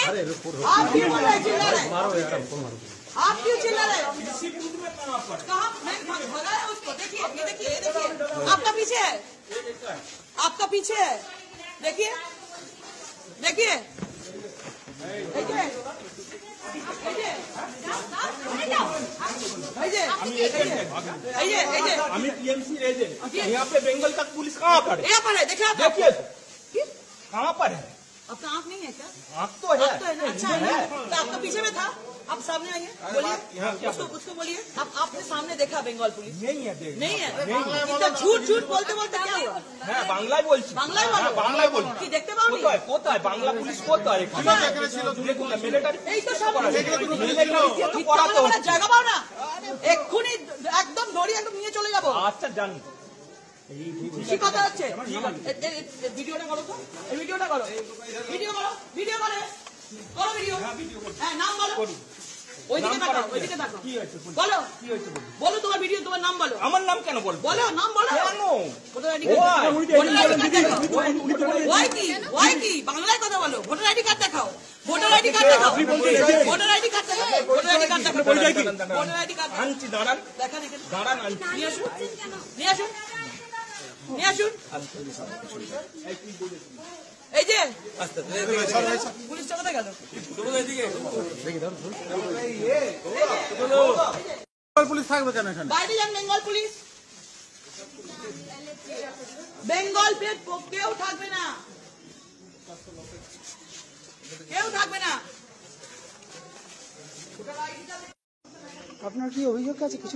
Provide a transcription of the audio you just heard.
आप क्यों बोल रहे चिल्ला रहे? आप क्यों चिल्ला रहे? कहाँ भगाया उसको? देखिए ये देखिए ये देखिए आपका पीछे है, आपका पीछे है, देखिए देखिए यहाँ पे बेंगल तक पुलिस कहाँ पर है? यहाँ पर है, देखिए कहाँ पर है? आपका आँख नहीं है क्या? आँख तो है। अच्छा है, तो आपका पीछे में था, आप सामने आइए, बोलिए उसको बोलिए। आपने सामने देखा बंगाल पुलिस? नहीं है, नहीं है, इतना झूठ बोलते बोलते क्या हुआ? হ্যাঁ বাংলায় বলছি, বাংলায় বলো, বাংলায় বলছি। কি দেখতে পাওনি? কোথায় বাংলা পুলিশ কোথায়? মিলিটারি এই তো সামনে মিলিটারি করা তো জায়গা পাও না, এক্ষুনি একদম দড়ি একদম নিয়ে চলে যাবো। আচ্ছা জানি কি কথা হচ্ছে? ভিডিওটা করো তো, এই ভিডিওটা করো, ভিডিও করো, ভিডিও করে করো ভিডিও। হ্যাঁ নাম বলো, ওইদিকে তাকাও, ওইদিকে তাকাও, কি হয়েছে বলো কি হয়েছে বলো তোমার ভিডিও, তোমার নাম বলো। আমার নাম কেন বলবো? বলো নাম বলো। কেন? ভোটার আইডি কার্ড, ওয়াই কি ওয়াই কি বাংলায় কথা বলো। ভোটার আইডি কার্ড দেখাও, ভোটার আইডি কার্ড দেখাও, ভোটার আইডি কার্ড দেখাও, ভোটার আইডি কার্ড দেখাও, ভোটার আইডি কার্ড আনছি, দাঁড়ান দেখান এখানে, দাঁড়ান আনছি। নিয়ে আসুন নিয়ে আসুন নিয়ে আসুন। এই যে পুলিশটা কোথায় গেল? পুলিশ থাকবে কেন এখানে? বাইরে যান, বেঙ্গল পুলিশ, বেঙ্গল প্লেট কেউ থাকবে না, কেউ থাকবে না। আপনার কি অভিযোগ আছে কিছু?